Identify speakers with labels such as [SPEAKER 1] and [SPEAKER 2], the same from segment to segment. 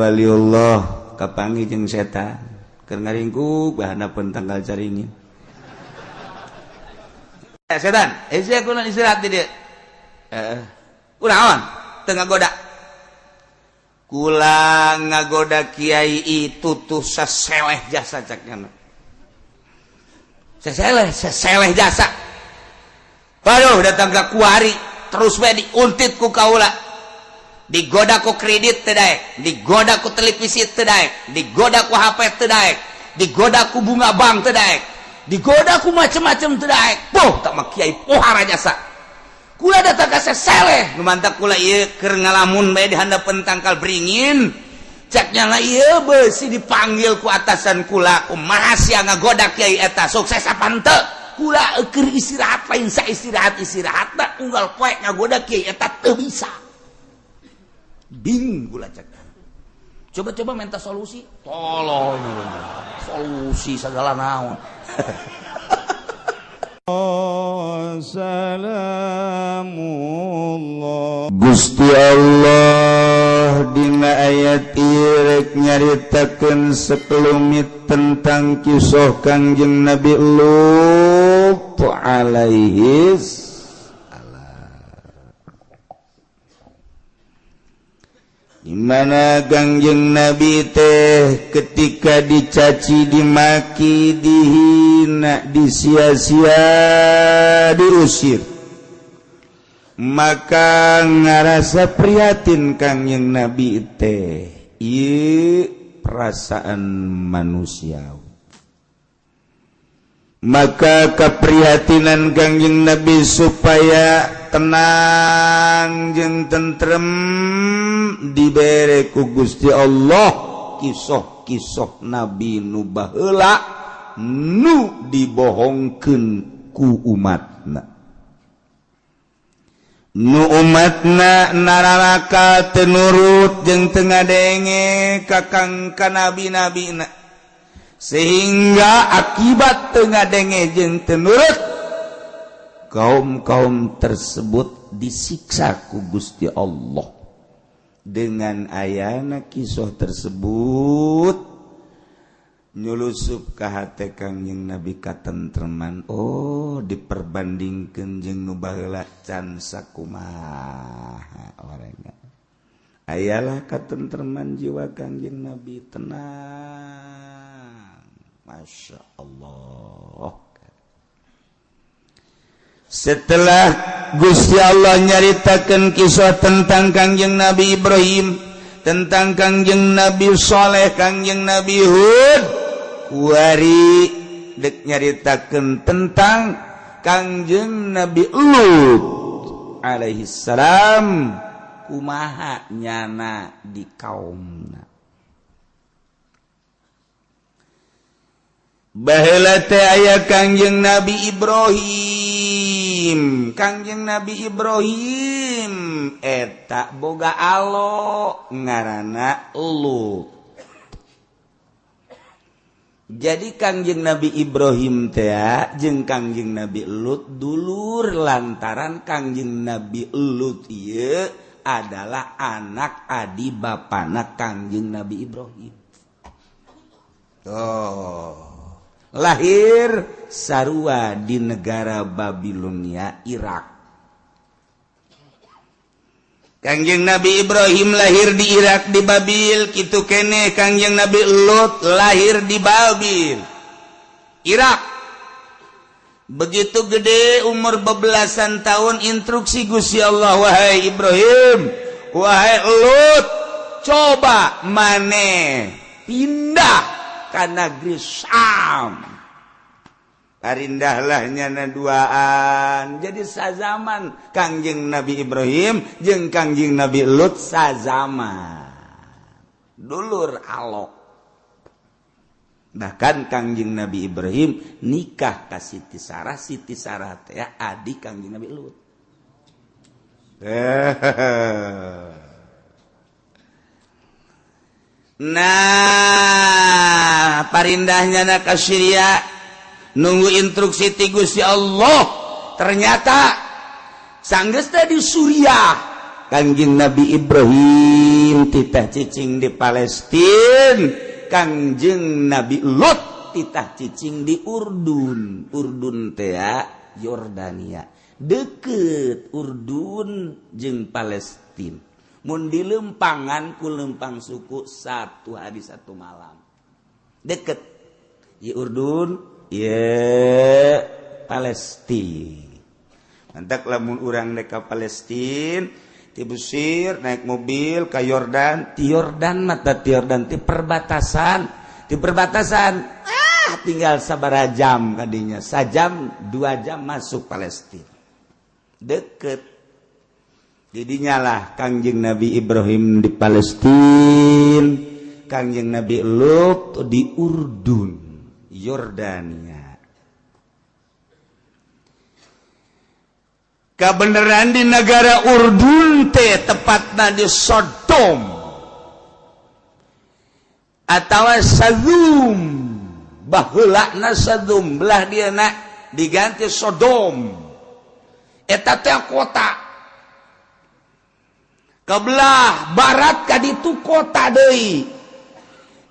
[SPEAKER 1] Waliullah kapangi jeung setan keur ngaringkuk bahanapeun tanggal caringin. Setan, sia kunaon istirahat di dieu. Kunaon? Teu ngagoda. Kula ngagoda kiai itu tuh seseleh jasa cakna. Seseleh jasa. Waduh datang ka kuari terus we diuntit ku kaula. Digoda ku kredit teu daek, digoda ku televisi teu daek, digoda ku HP teu daek, digoda ku bunga bank teu daek, digoda ku macem-macem teu daek. Poh tak mah kiai pohara jasa. Kula datang ka seseleh, nu mantap kula ieu keur ngalamun bae di handapeun tangkal beringin. Cak nyala ieu beusi dipanggil ku atasan kula, kumaha sia ngagoda kiai eta sukses apa henteu? Kula keur istirahat lain sa istirahat-istirahatna unggal poe ngagoda kiai eta teu bisa. Bingung gula cek. Coba-coba minta solusi, tolong solusi segala naon. Salamullah. Gusti Allah dina ayat ieu rek nyaritakeun sakelumit tentang kisah Kangjeng Nabi Lut alaihi. Dimana Kangjeng Nabi teh ketika dicaci, dimaki, dihina, disia-sia, diusir, maka ngarasa prihatin Kangjeng Nabi teh ieu perasaan manusiawi. Maka keprihatinan Kangjeng Nabi supaya tenang jeung tentrem dibere ku Gusti Allah kisah-kisah Nabi nu baheula nu dibohongkeun ku umatna, nu umatna nararaka teu nurut jeung teu ngadenge ka nabi-nabina, sehingga akibat teu ngadenge jeung teu nurut kaum-kaum tersebut disiksa ku Gusti Allah. Dengan ayana kisah tersebut nyulusup ka hate Kangjeng Nabi katentreman. Oh, diperbandingkeun jeung nu baheula can sakumaha orangna. Ayalah katentreman jiwa Kangjeng Nabi, tenang. Masya Allah. Setelah Gusti Allah nyaritakeun kisah tentang Kangjeng Nabi Ibrahim, tentang Kangjeng Nabi Saleh, Kangjeng Nabi Hud, kuari dek nyaritakeun tentang Kangjeng Nabi Lut alaihi salam, kumaha nyana di kaumna. Baheula teh aya Kangjeng Nabi Ibrahim. Kangjeng Nabi Ibrahim eta boga alo ngaranna Lut. Jadi Kangjeng Nabi Ibrahim teh jeung Kangjeng Nabi Lut dulur lantaran Kangjeng Nabi Lut ieu adalah anak adi bapana Kangjeng Nabi Ibrahim. Lahir sarua di negara Babilonia, Irak. Kangjeng Nabi Ibrahim lahir di Irak, di Babil. Kitu kene Kangjeng Nabi Lut lahir di Babil, Irak. Begitu gede umur bebelasan tahun, instruksi Gusti Allah, wahai Ibrahim, wahai Lut, coba maneh pindah ka negeri Syam. Parindahlah nyana duaan. Jadi sazaman Kangjeng Nabi Ibrahim jeung Kangjeng Nabi Lut sazaman, dulur alok. Bahkan Kangjeng Nabi Ibrahim nikah ka Siti Sarah teh adik Kangjeng Nabi Lut. Nah parindahnya na ka Syria nunggu instruksi ti Gusti Allah ternyata sanggeus di Suriah Kangjeng Nabi Ibrahim titah cicing di Palestina, Kangjeng Nabi Lot titah cicing di Urdun. Urdun teh Yordania. Deket Urdun jeung Palestina. Mun di lempangan ku lempang suku 1 hari 1 malam. Deket. Ye Urdun, ye Palestina. Mantak lamun urang deka Palestina di Mesir naik mobil ke Yordan, di Yordan mata di Yordan di perbatasan tinggal sabaraha jam kadinya, sajam 2 jam masuk Palestina deket. Didinya lah Kangjeng Nabi Ibrahim di Palestina, Kangjeng Nabi Lut di Urdun, Yordania. Kebenaran di negara Urdun teh tepatna di Sodom atau Sadum, baheulana Sadum belah dia nak diganti Sodom. Eta teh kota. Kebelah barat ka ditu kota deui.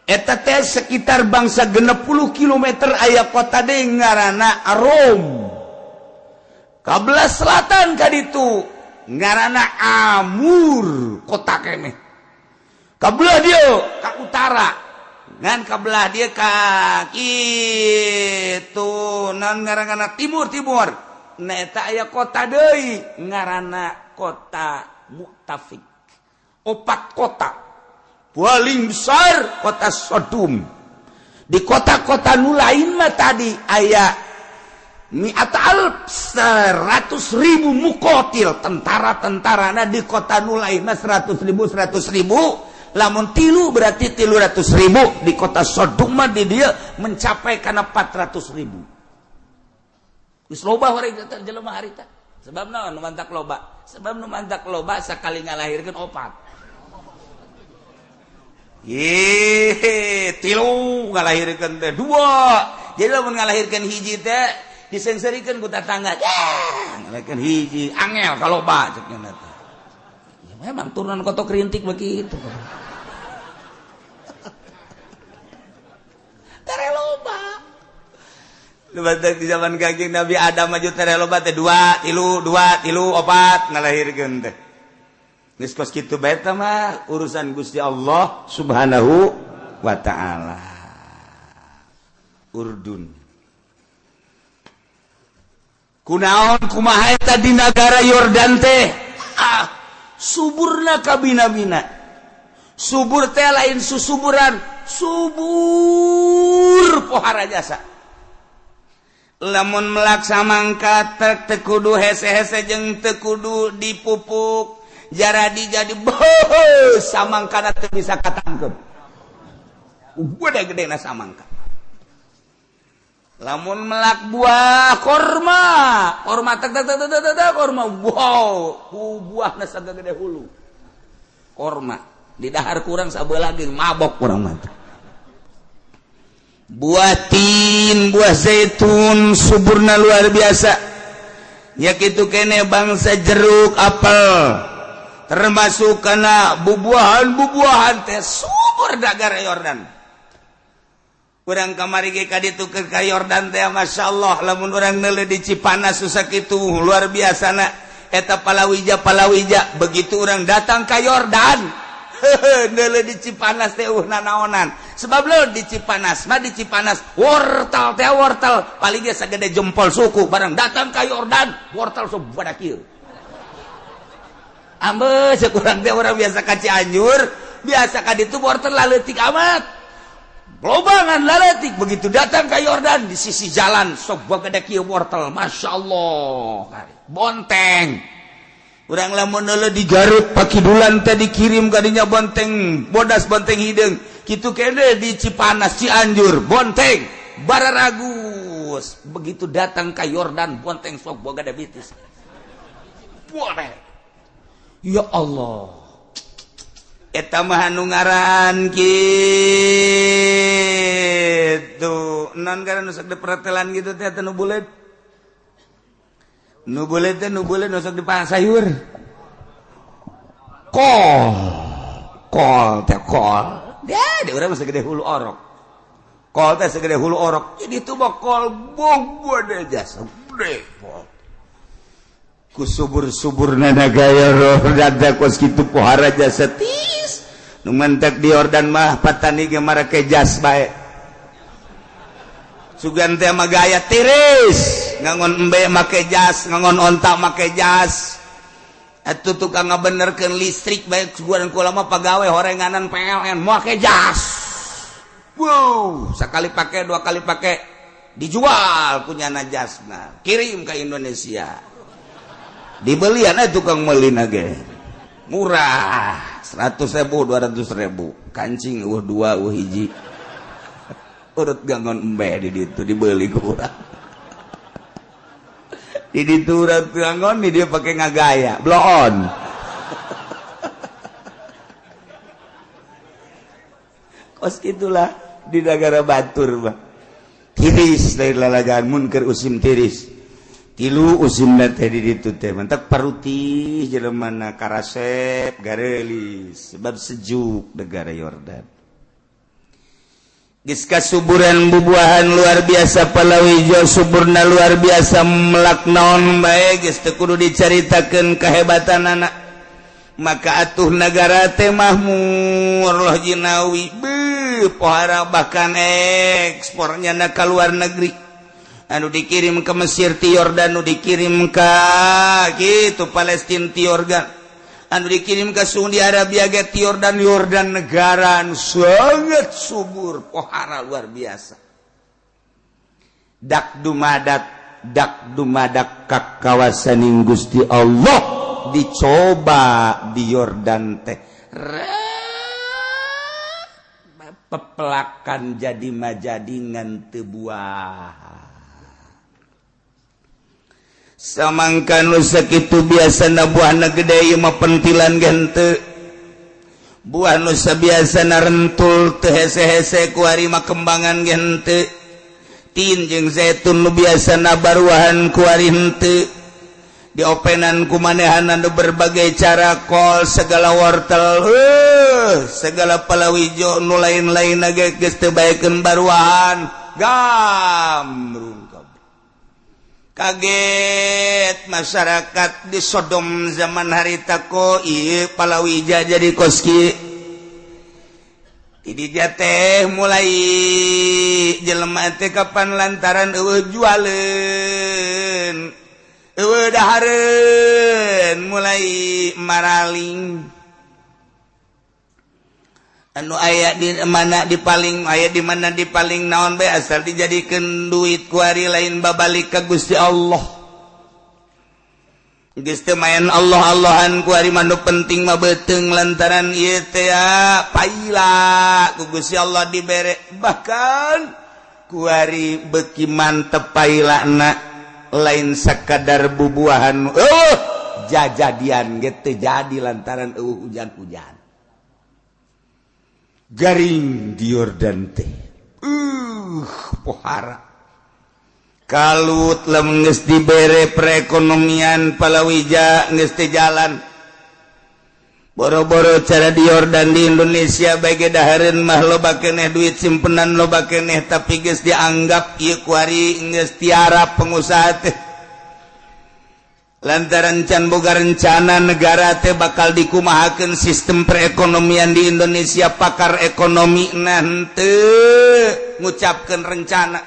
[SPEAKER 1] Eta teh sekitar bangsa 60 kilometer aya kota deui ngaranna Rom. Kabelah selatan kaditu ngaranna Amur kota keneh. Kabelah dia ka utara ngan kabelah dia ka kitu nan ngaranna timur nah eta aya kota deui ngaranna kota Mu'tafik. 4 kota paling besar kota Sodom. Di kota-kota nu lain mah tadi aya 100.000 mukotil tentara nah di kota nulain 100.000 lamun tilu berarti 300.000 di kota Sodom mah di dia mencapai karena 400.000. Geus loba horeng eta jelema harita. Sebab naon nu mantak loba? Sebab nu mantak loba sakali ngalahirkeun 4. Tilu ngalahirkeun teh 2. Jadi lamun ngalahirkeun hiji teh disengserikeun ku tetangga. Ngalahirkeun hiji angel kaloba cek nya teh. Ya memang turunan kotok rintik begitu. Tere loba. Lebatak di zaman Kangjeng Nabi Adam maju tere loba teh 2, 3, 4 ngalahirkeun teh. Geus kos kitu bae tah mah urusan Gusti Allah Subhanahu wa taala. Urdun. Kunaon kumaha eta di negara Yordan teh? Suburna kabina-bina. Subur teh lain susuburan, subur pohara jasa. Lamun melaksamangka teu kudu hese-hese jeung teu kudu dipupuk. Jaradi jadi samangkana teu bisa katangkeun. Gede-gedena samangka. Lamun melak buah korma tek korma wow buahna sagede hulu korma di dahar kurang sabelah geus mabok kurang mah buah tin buah zaitun suburna luar biasa nya kitu kene bangsa jeruk apel termasuk kana bubuahan teh subur negara Yordan. Urang kamari ge ka ditu ke ka Yordan teh masyaallah lamun urang neuleuh di Cipanas susah kitu luar biasana eta palawija begitu urang datang ka Yordan neuleuh di Cipanas teh nanaonan sebab lo di Cipanas wortel paling ge sagede jempol suku barang datang ka Yordan wortel sok pada kieu ambeus urang teh urang biasa ka Cianjur biasa ka ditu wortel laleutik amat lobangan laletik begitu datang ke Yordan di sisi jalan sok gede kieu wortel masyaallah bonteng urang lamun neuleuh di Garut pakidulan teh dikirim ka dinya bonteng bodas bonteng hideung kitu kene di Cipanas Cianjur bonteng bararagus begitu datang ke Yordan bonteng sok gede bitis boleh ya Allah nu ngaran gitu non karena nusak di pertelan gitu teh nu bulet nusak di sayur kol teh kol dia urang mah segede hulu orok kol teh segede hulu orok jadi itu mah kol bobo deh jasa gede ku subur-suburna gaya roh rada kos kitu pohara jasa tis nu mentek di Yordan mah patani ge marake jas bae sugan teh mah gaya tiris ngangon embe make jas ngangon onta make jas atuh tukang ngabenerkeun listrik bae sugan kula mah pagawe horenganan PLN make jas wow sakali pake dua kali pake dijual punyana jasna kirim ke Indonesia dibelian tukang melina ge murah 100.000 200.000 kancing dua hiji urut gangon embe di ditu dibeli kurang di ditu urut gangon dia pakai ngagaya blow on kos gitulah di negara batur mah tiris dari lalagaan munker usim tiris tilu usimna teh di ditu teh mantak paruti jelemana karasep garelis sebab sejuk negara Yordan geus kasuburan bubuahan luar biasa palawija suburna luar biasa melak naon bae geus teu kudu dicaritakeun kahebatanana maka atuh negara teh mahmur loh jinawi pohara bahkan ekspornya na ka luar negeri anu dikirim ke Mesir ti Yordan anu dikirim ke gitu Palestina ti Yordan anu dikirim ke Saudi Arabia ge ti Yordan negara anu sangat subur pohara luar biasa dak dumadak ka kawasan Gusti Allah dicoba di Yordan teh pepelakan jadi majadingan teu buah samangkan nu sakitu biasana buahna gede ieu mah pentilan gente buah nu sabiasana rentul teu hese-hese ku ari mah kembangan gente tin jeung zaitun nu biasana baruahan ku ari henteu diopenan ku manehanna berbagai cara kol segala wortel segala palawijo nu lain-lain ge geus teu baekeun baruahan gambrung kaget masyarakat di Sodom zaman harita ko ieu palawija jadi koski di dia teh mulai jelema teh kapan lantaran eueuh jualeun eueuh dahareun mulai maraling anu aya di mana di paling aya di mana di paling naon bae asal dijadikeun duit ku ari lain babalik ka Gusti Allah geus teu main Allah-Allahan ku ari mah nu penting mah beuteung lantaran ieu teh paila ku Gusti Allah dibere bahkan ku ari beuki mantep pailana lain sakadar bubuahan jajadian ge teu jadi lantaran hujan-hujan garing di Yordan teh pohara kalut lamun geus dibere perekonomian palawija geus teh jalan boro-boro cara di Yordan di Indonesia bage dahareun mah loba keneh duit simpenan loba keneh tapi geus dianggap ieu ku ari geus tiara pengusaha teh lantaran can boga rencana negara teh bakal dikumahakeun sistem perekonomian di Indonesia pakar ekonomi henteu ngucapkeun rencana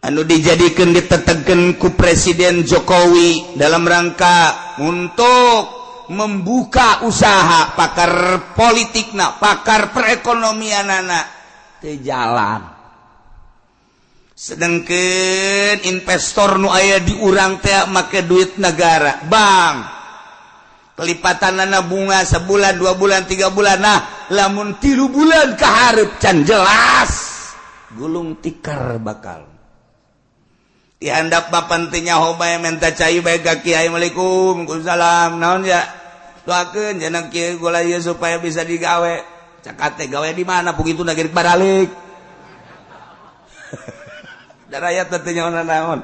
[SPEAKER 1] anu dijadikeun ditetegkeun ku Presiden Jokowi dalam rangka untuk membuka usaha pakar politikna pakar perekonomianana teu jalan sedangkan investor nu aya di urang teh make duit negara bang kelipatanana bunga sebulan 2 bulan 3 bulan nah lamun 3 bulan kaharep can jelas gulung tikar bakal dihandap papan teh nyaho bae menta cai bae ka kiai Waalaikumsalam naon ya doakeun cenah kieu gula ieu supaya bisa digawe. Cak teh gawe di mana begitu nagari baralik. Da rakyat teh nyaona naon.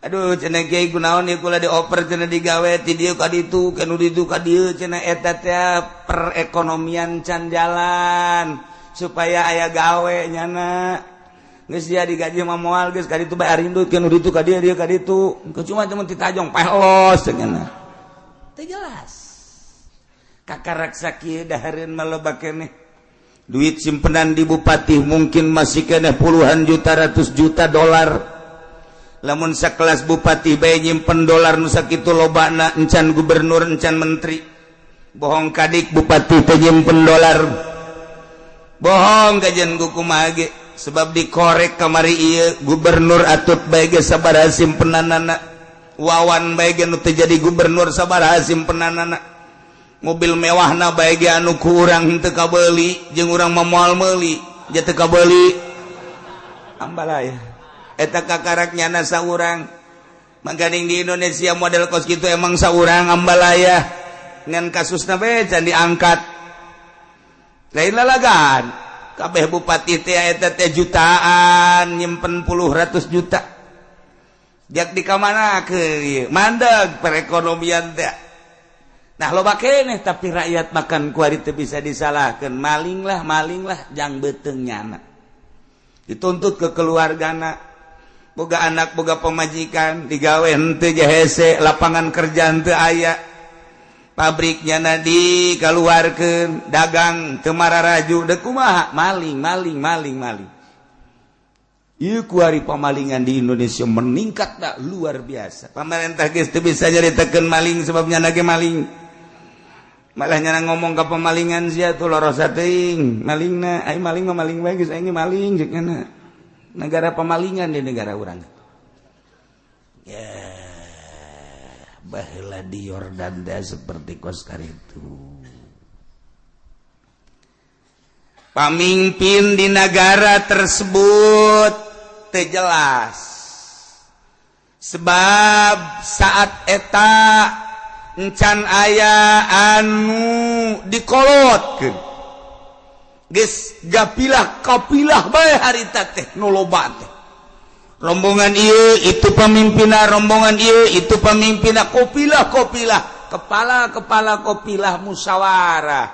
[SPEAKER 1] Aduh cenah kieu kunaon ieu kula dioper cenah digawe ti dieu ka ditu ka nu ditu ka dieu cenah eta teh perekonomian can jalan supaya aya gawe nyana. Geus dia digaji mah moal geus ka ditu bae arindut ka nu ditu ka dieu ka ditu. Cuma ti tajong pelos cenah. Teu jelas. Kakaraksa kieu dahareun maloba keneh. Duit simpenan di bupati mungkin masih keneh puluhan juta ratus juta dolar. Lamun sakelas bupati bae nyimpen dolar nu sakitu lobana encan gubernur encan menteri. Bohong kadik bupati teh nyimpen dolar. Bohong gajen ku kumaha ge sebab dikorek kamari ieu gubernur atut bae ge sabaraha simpenanana. Wawan bae ge nu teu jadi gubernur sabaraha simpenanana. Mobil mewahna bae ge anu ku urang henteu kabeuli jeung urang mah moal meuli nya teu kabeuli ambalaya eta kakaraknyana saurang mangganing di Indonesia model kos kitu emang saurang ambalaya ngan kasusna bae can diangkat lain lalagan kabeh bupati teh eta teh jutaan nyimpen puluh ratus juta jak dikamanakeun ieu mandeg perekonomian teh. Nah loba keneh tapi rakyat makan kuari teu bisa disalahkeun maling lah jang beuteung nyana dituntut ke keluargana boga anak boga pemajikan digawe henteu ge hese lapangan kerja henteu aya pabrik nyana dikaluarkeun dagang teu mararaju da kumaha maling ieu kuari pamalingan di Indonesia meningkat da luar biasa pamarentah geus teu bisa nyaritakeun maling sebab nyana ge maling malah nyana ngomong ke pemalingan sia tuh lorosa teuing malingna ai maling mah maling bae geus aing maling ceuk nyana negara pemalingan di negara urang ya baheula di Yordan teh seperti kos karitu pamimpin di negara tersebut teu jelas sebab saat eta encan aya anu dikolotkeun geus gapilah kapilah bae harita teh nu loba teh rombongan ieu itu pamimpinna rombongan ieu itu pamimpinna kopilah kepala kopilah musyawarah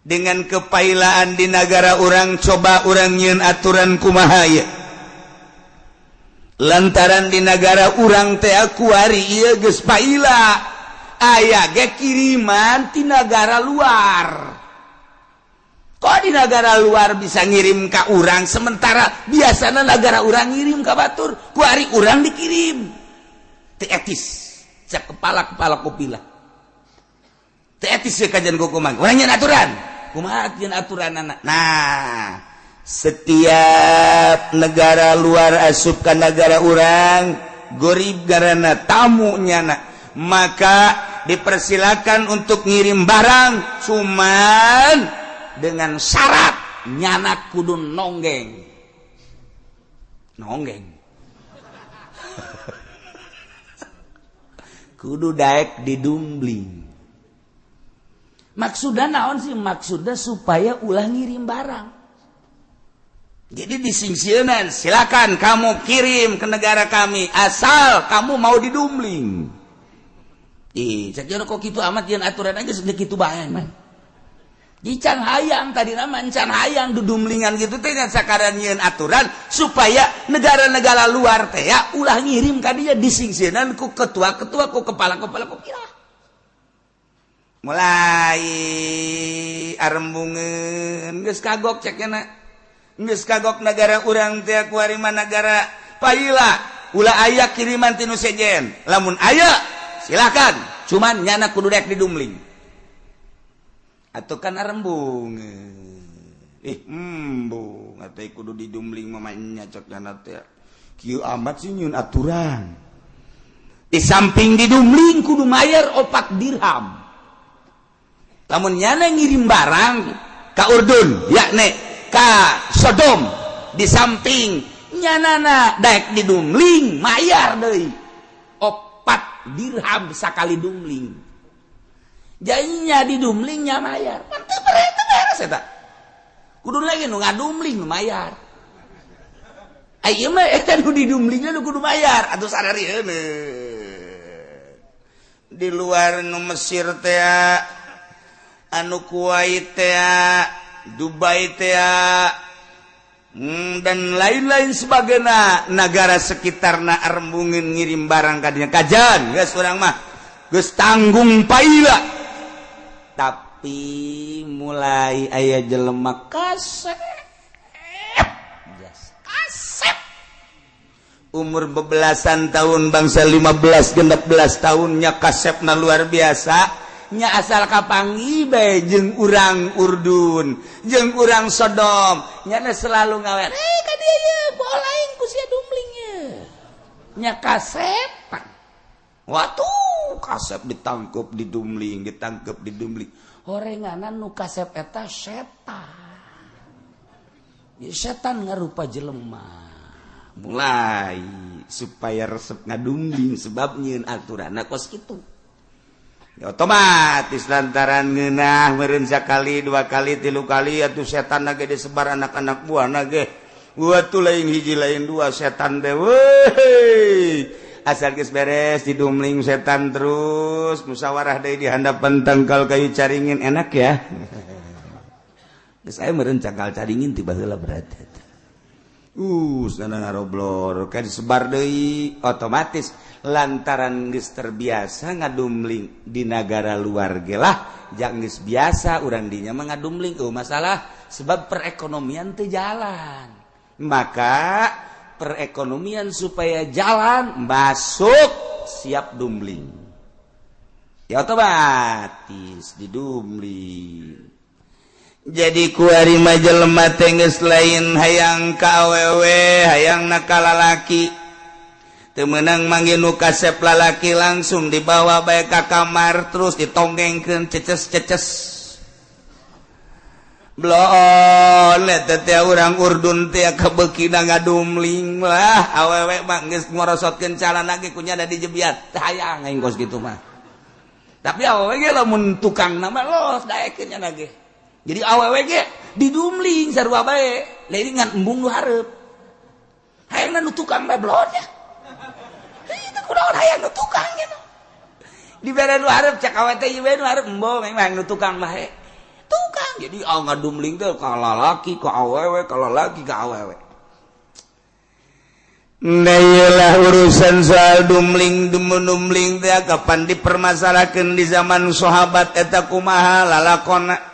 [SPEAKER 1] dengan kepailaan di negara urang coba urang nyieun aturan kumaha ieu lantaran di negara urang teh kuari ieu geus paila aya ge kiriman ti negara luar kok di negara luar bisa ngirim ka urang sementara biasana negara urang ngirim ka batur kuari urang dikirim teu etis cek kepala kopilah teu etis we kajian kumaha urang nyeun aturan kumaha nyeun aturanana nah setiap negara luar asup ka negara urang gorib garana tamu nyana maka dipersilakan untuk ngirim barang cuman dengan syarat nyana kudu nonggeng kudu daek didumbling maksudna naon sih maksudna supaya ulah ngirim barang. Jadi disingsieunan silakan kamu kirim ke negara kami asal kamu mau didumbling. Sakira kok kitu amat yen aturan aja segede kitu bae man. Di can hayang tadi nama can hayang dudumblingan gitu teh sakaran nyeun aturan supaya negara-negara luar teh ya ulah ngirim ka dieu disingsieunan ku ketua-ketua ku kepala-kepala kira. Mulai arembungeun geus kagok cekna. Geus kagok negara urang teh kuari mah negara paila ulah aya kiriman ti nu sejen lamun aya silakan cuman nyana kudu rek didumbling atuh kan arembung embung atuh kudu didumbling mah nya cok nyana teh kieu amat sih nyieun aturan di samping didumbling kudu mayar 4 dirham lamun nyana ngirim barang ka Urdun yakni ka Sodom di samping nyanana daek didumbling mayar deui 4 dirham sakali dumbling jadinya di dumlingnya mayar mantep beres eta kudu lagi nu ngadumling nu mayar ayeuna mah eta nu di dumlingna nu kudu mayar atuh sadari di luar nu Mesir teh anu Kuwait teh Dubai teh dan lain-lain sebagainya negara sekitarna arembungin ngirim barang kadinya kajan geus urang mah geus tanggung paila tapi mulai aya jelema kasep umur bebelasan tahun bangsa 15 16 tahunnya kasepna luar biasa nya asal kapangi bae jeung urang Urdun jeung urang Sodom nya selalu ngawer ka dieu ye bawa lain ku sia dumlingnya nya kasepan watuh kasep ditangkep di dumling horenganan nu kasep eta setan ya setan ngarupa jelema mulai supaya resep ngadumling sebab nyieun aturanna kos kitu ya otomatis lantaran ngeunah meureun sakali 2 kali 3 kali atuh setan ge disebar anak-anak buahna ge watuh lain hiji lain 2 setan teh weuy asal geus beres didumling setan terus musyawarah deui di handapan tangkal kayu caringin enak ya geus aya meureun cangkal caringin ti baheula berarti sana ngaroblor kan disebar deui otomatis lantaran geus terbiasa ngadumling di negara luar ge lah jang geus biasa urang dinya mah ngadumling masalah sebab perekonomian teu jalan maka perekonomian supaya jalan masuk siap dumling ya otomatis didumling jadi kuari majelema teh geus lain hayang ka awewe hayang na ka lalaki teu meunang manggil nu kasep lalaki langsung dibawa bae ka kamar terus ditonggengkeun ceces bloon eta teh urang Urdun teh kabeukina ngadumling lah awewe mah geus ngorosotkeun calana ge kunyana dijebiat teu hayang aing kos kitu mah tapi awewe ge lamun tukangna mah los daekeun nya ge jadi awewe ge didumling sarua bae lain ngan embung nu hareup hayangna nu tukang bae blon ya itu kunaon hayang nu tukang gitu dibere nu hareup cak awewe teh ieu nu hareup embo memang nu tukang mah tukang jadi ngadumling teh ka lalaki ka awewe ka lalaki ka awewe Nah urusan soal dumling dumling teh kapan dipermasalahkeun di zaman sahabat eta kumaha lalakonna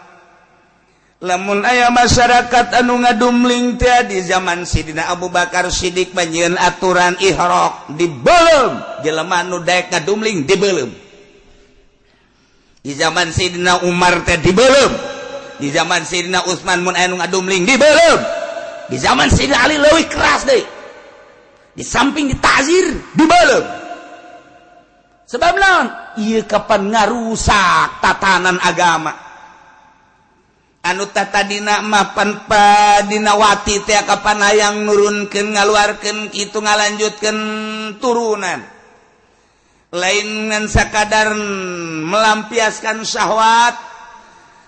[SPEAKER 1] lamun aya masyarakat anu ngadumling teh di zaman Sidina Abu Bakar Siddiq panjieun aturan ihraq dibeulem jelema anu daek ngadumling dibeulem di zaman Sidina Umar teh dibeulem di zaman Sidina Utsman mun aya nu ngadumling dibeulem di zaman Sidina Ali leuwih keras deui di samping ditazir dibeulem sebab naon ieu kapan ngarusak tatanan agama anu tatadina mah pan dina wati teh kapan hayang nurunkeun ngaluarkeun kitu ngalanjutkeun turunan lain ngan sakadar melampiaskan syahwat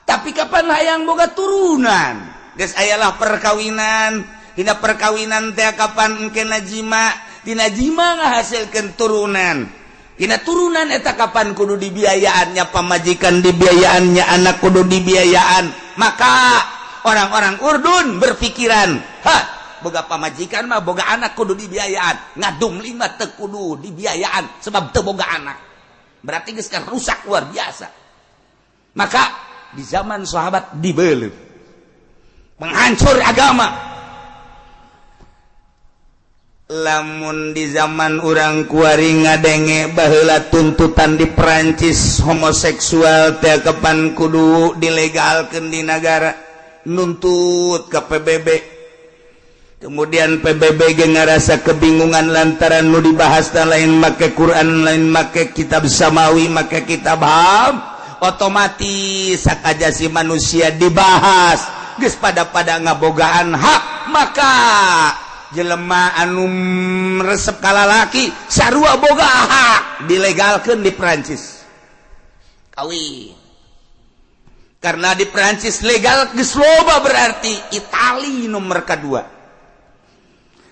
[SPEAKER 1] tapi kapan hayang boga turunan geus ayalah perkawinan dina perkawinan teh kapan engke najima dina jima ngahasilkeun turunan dina turunan eta kapan kudu dibiayaannya pamajikan dibiayaannya anak kudu dibiayaan maka orang-orang Urdun berpikiran boga pamajikan mah boga anak kudu dibiayaan ngadumling mah teu kudu dibiayaan sebab teu boga anak berarti geus rusak luar biasa maka di zaman sahabat dibeuleuh menghancur agama lamun di zaman urang kuari ngadenge baheula tuntutan di Perancis homoseksual teh kapan kudu dilegalkeun di negara nuntut ke PBB kemudian PBB ge ngarasa kebingungan lantaran nu dibahas lain make Quran lain make kitab samawi make kitab ham otomatis sakajasi manusia dibahas geus pada ngabogaan hak maka jelema anu resep ka lalaki sarua boga hak dilegalkeun di Perancis kawin karena di Perancis legal geus loba berarti Itali nomor kedua.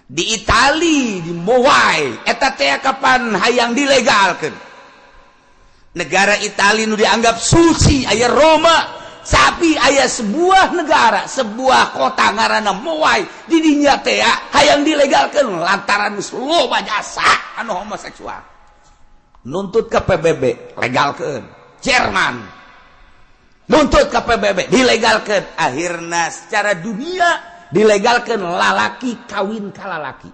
[SPEAKER 1] Di Itali di Mowai eta teh kapan hayang dilegalkeun. Negara Itali nu dianggap suci aya Roma, tapi aya sebuah negara, sebuah kota ngaranna Mowai di dinya teh hayang dilegalkeun lantaran geus loba jasa anu homoseksual. Nuntut ke PBB legalkeun. Jerman nuntut ke PBB dilegalkan, akhirnya secara dunia dilegalkan lalaki kawin ka lalaki.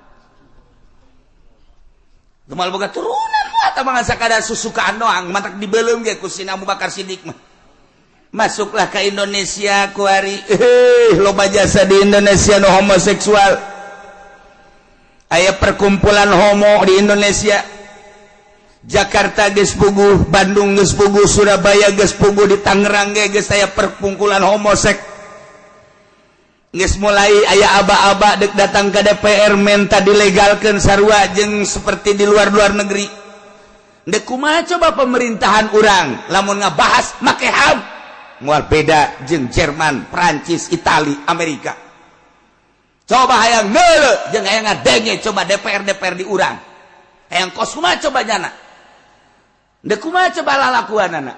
[SPEAKER 1] Gemal boga turunan mah tah mangsa kada susukaan doang matak dibeleum ge ku Sina Abu Bakar Siddiq mah. Masuklah ke Indonesia kuari loba jasa di Indonesia no homoseksual. Aya perkumpulan homo di Indonesia. Jakarta geus puguh, Bandung geus puguh, Surabaya geus puguh, di Tangerang ge geus aya perkumpulan homosek. Geus mulai aya aba-aba dek datang ke DPR minta dilegalkeun sarua jeung seperti di luar-luar negeri. Dek kumaha coba pemerintahan urang lamun ngabahas make HAM moal beda jeung Jerman, Prancis, Itali, Amerika. Coba hayang neuleuh jeung hayang ngadenge coba DPR di urang. Hayang kos kumaha coba nyana. Dek kumaha coba lalakuanana.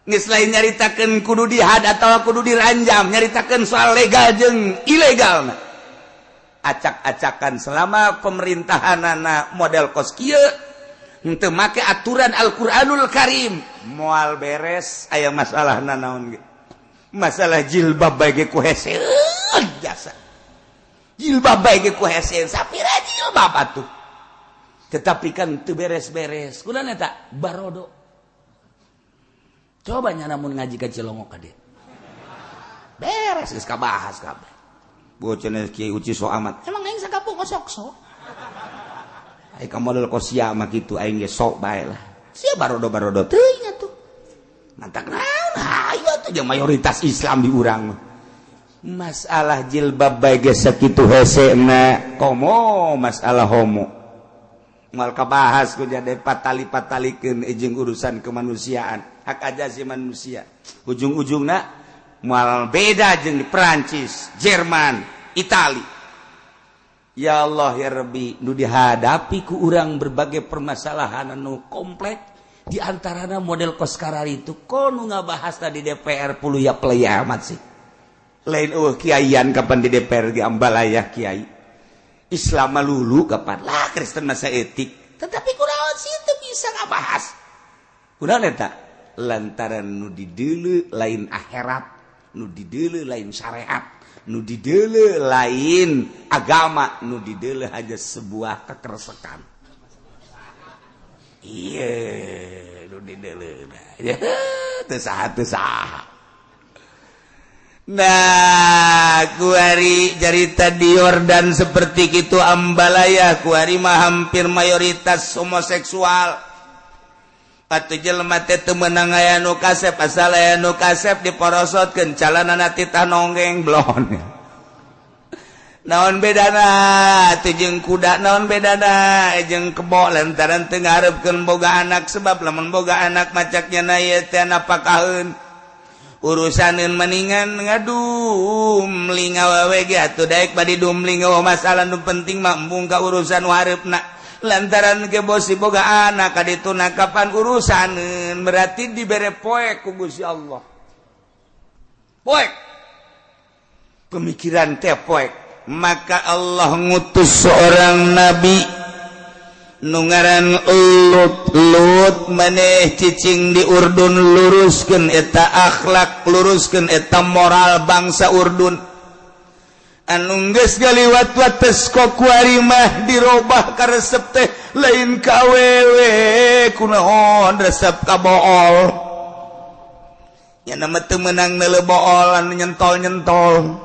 [SPEAKER 1] Geus lain nyaritakeun kudu dihad atau kudu diranjam, nyaritakeun soal legal jeung ilegalna. Acak-acakan selama pemerintahanana model kos kieu henteu make aturan Al-Qur'anul Karim, moal beres aya masalahna naon ge. Masalah jilbab bae ge ku heseueun jasa. Jilbab bae ge ku heseueun, sapira jilbab atuh. Tetapi kan teu beres-beres. Kunaon eta? Barodo. Coba nya namun ngaji ka Cilongok ka dieu. Beres geus kabahas kabeh. Bocenah Kiai Uci so amat. Emang aing sakampung sok-sok. Ai ka model kosia mah kitu aing ge sok bae lah. Sia barodo-barodo teuing atuh. Mantak naon? Hayu atuh jeung mayoritas Islam di urang mah. Masalah jilbab bae ge sakitu hesena, komo masalah homo. Mal kabahas ku jadi patali-patalikeun jeung urusan kemanusiaan, hak ajasi manusia. Ujung-ujungna mal beda jeung di Perancis, Jerman, Itali. Ya Allah ya Rabbi, nu dihadapi ku urang berbagai permasalahan anu kompleks, di antarana model kos karari itu kono ngabahas di DPR puluh ya play amat sih. Lain kiaian kapan di DPR ge ambalayah kiai. Islam lulu kapan lah Kristen masa etik, tetapi kunaon sih teu bisa ngabahas. Kunaon eta? Lantaran nu di deuleu lain akhirat, nu di deuleu lain syariat, nu di deuleu lain agama, nu di deuleu aja sebuah kekersekan. Iya, nu di deuleu teu saha. Nah, kuari jarita di Yordan seperti itu ambalaya, kuari mah hampir mayoritas homoseksual. Atuh jelema teh teu meunang aya nu kasep, asal aya nu kasep diporosotkeun calanana titah nonggeng blon. Naon bedana atuh jeung kuda, naon bedana jeung kebo lantaran teu ngaharepkeun boga anak, sebab lamun boga anak macaknya na ieu teh napakaheun. Urusaneun mendingan ngadum linga wae ge atuh daek badi dumling masalah nu penting mah embung ka urusan hareupna lantaran ke bosi boga anak kadituna kapan urusaneun berarti dibere poek ku Gusti Allah. Poek pemikiran teh poek, maka Allah ngutus seorang nabi nungaran Lut maneh cicing di Urdun, luruskeun eta akhlak, luruskeun eta moral bangsa Urdun. Anu geus galiwat wates kuari mah dirobah ka resep teh lain ka awewe, kunaon resep ka bool. Nya nama teu meunang neuleuh bool anu nyentol-nyentol.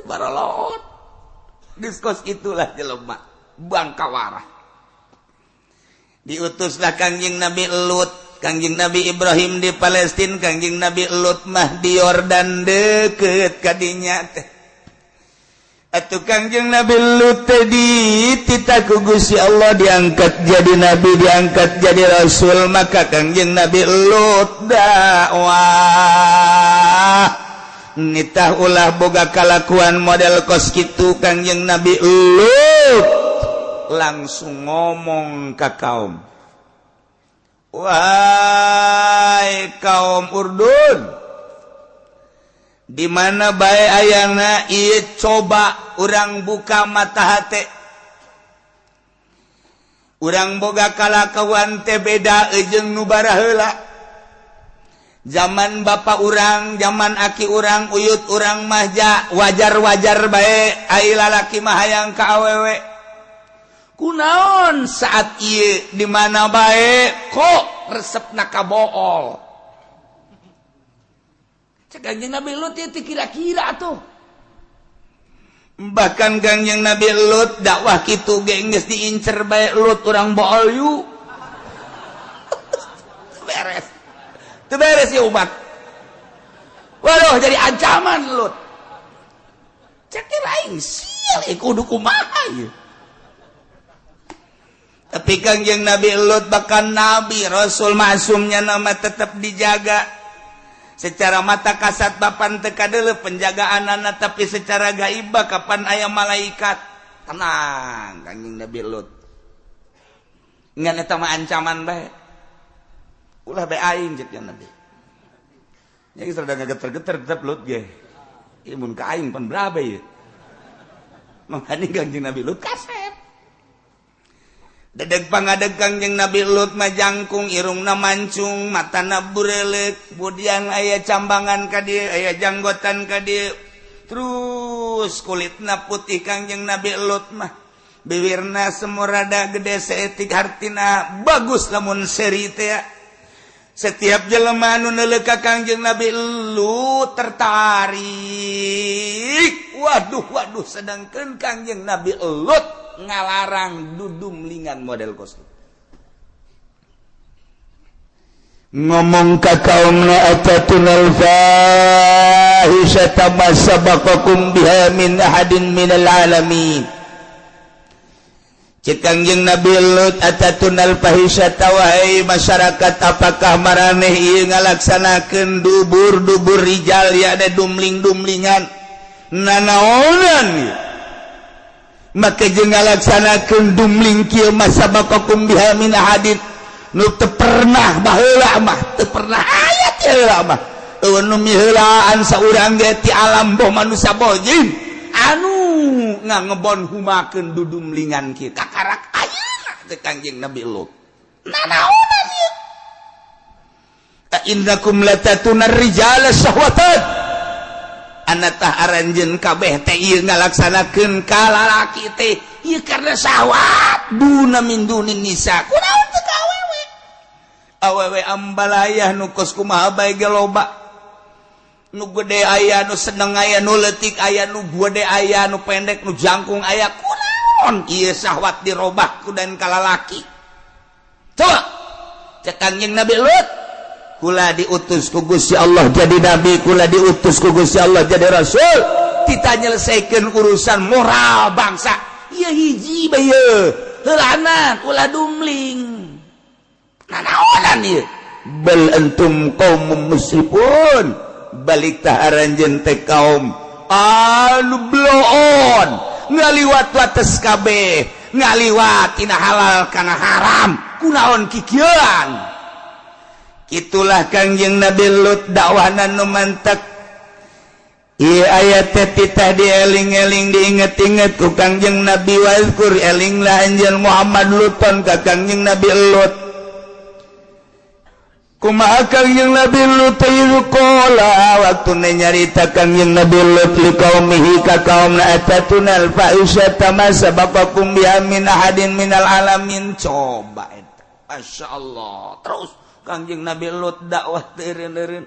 [SPEAKER 1] Barolot. Geus kos itulah jelema bangkawarah. Diutuslah Kangjeng Nabi Lut, Kangjeng Nabi Ibrahim di Palestina, Kangjeng Nabi Lut mah di Yordan deukeut ka dinya teh.
[SPEAKER 2] Kangjeng Nabi Lut tadi tita ku Gusti Allah diangkat jadi nabi, diangkat jadi rasul, maka Kangjeng Nabi Lut dakwah nitah ulah boga kalakuan model kos kitu. Kangjeng Nabi Lut langsung ngomong ka kaum, wahai kaum Urdun, di mana bae ayana ieu coba urang buka mata hate, urang boga kalakuan teh beda jeung nu baraheula. Zaman bapa urang, zaman aki urang, uyut urang mah wajar-wajar bae ai lalaki mah hayang ka awewe. Kunaon saat ieu di mana bae kok resepna kabool. Cek Kangjeng Nabi Lut itu kira-kira tuh. Bahkan Kangjeng Nabi Lut dakwah kitu ge geus diincer bae Lut urang bool yu. Beres. Itu beres ya umat. Waduh jadi ancaman Lut. Cek lain sial kudu kumaha ieu. Tapi Kangjeng Nabi Lut bahkan nabi rasul maksumnya nama tetap dijaga. Secara mata kasat bapan teka deuleu penjagaanana, tapi secara gaibah kapan aya malaikat. Tenang Kangjeng Nabi Lut. Ngan eta mah ancaman bae. Ulah bae aing cek Nabi. Nya geus rada ngageter-geter tetep Lut ge. Ieu mun ka aing pan berapa ieu? Mangani Kangjeng Nabi Lut kasep. Dedeg pangadeg Kangjeng Nabi Lut mah jangkung, irungna mancung, matana burelek, kemudian aya cambangan ka dieu, aya janggotan ka dieu. Terus kulitna putih Kangjeng Nabi Lut mah. Bibirna semurada gede seetik hartina bagus lamun seri teh. Setiap jelema anu neuleuh ka Kangjeng Nabi Lut tertarik. Waduh, sedangkeun Kangjeng Nabi Lut ngalarang dudumlingan model kos. Ngomong ka kaumna atatunal fahisata ma sabaqakum biha min ahadin minal alamin. Cek Kangjeng Nabi Lut atatunal fahisata, wahai masyarakat, apakah maraneh ieu ngalaksanakeun dubur-dubur rijal ya ada dumling-dumlingan nanaonan ieu. Maka jeung ngalaksanakeun dumling kieu masabaqakum biha min ahadin, nu teu pernah baheula mah, teu pernah aya ti heula mah. Eueun nu miheulaan saurang ge ti alam boh manusia boh jin anu ngebon humakeun dudumlingan kieu kakarak ayeuna teh Kangjeng Nabi Lut. Nanaonan ieu? Ta innakum latatunar rijala syahwatan. Anatah aranjeun kabeh teh ieu ngalaksanakeun ka lalaki teh ieu karena syahwat duna min dunin nisa. Kunaon teh ka awewe? Awewe ambalayah nu kos kumaha bae ge loba. Nu gede aya, nu seneng aya, nu leutik aya, nu gede aya, nu pendek, nu jangkung aya. Kunaon ieu syahwat dirobah ku dan ka lalaki? Coba cek Kangjeng Nabi Lut, kula diutus ku Gusti Allah jadi nabi, kula diutus ku Gusti Allah jadi rasul, kita nyelesaikeun urusan moral bangsa. Ieu hiji bae ieu, heulanan ulah dumling. Nanaonan ieu? Bal antum qaumum musrifun. Balik tah aranjeun teh kaum anu bloon, ngaliwat wates kabeh, ngaliwat tina halal kana haram. Kunaon kikieuan? Itulah Kangjeng Nabi Lut dakwahna nu mantep. Ieu ayat teh titah dieling-eling diinget-inget ku Kangjeng Nabi, wazkur elinglah anjeun Muhammad Luton ka Kangjeng Nabi Lut. Kumaha Kangjeng Nabi Lut ieu qala waktu nyarita Kangjeng Nabi Lut li qaumihi ka kaumna atatunal fahisata ma sabaqakum biha min ahadin minal alamin. Coba eta masyaallah. Terus Kangjeng Nabi Lut dakwah teureun-eureun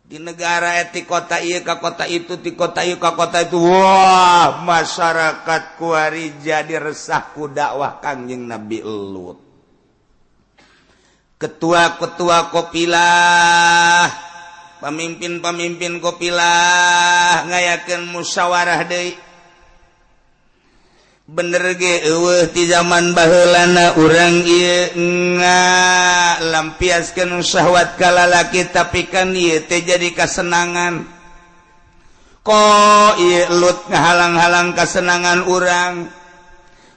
[SPEAKER 2] di negara ti kota ieu ka kota itu, ti kota ieu ka kota itu. Wah, masyarakat kuari jadi resah ku dakwah Kangjeng Nabi Lut. Ketua-ketua kopilah, pemimpin-pemimpin kopilah ngayakeun musyawarah deui. bener ge di zaman baheulana urang ieu lampiaskeun syahwat ka lalaki tapi kan ieu teh jadi kasenangan kok ieu Lut ngahalang-halang kasenangan urang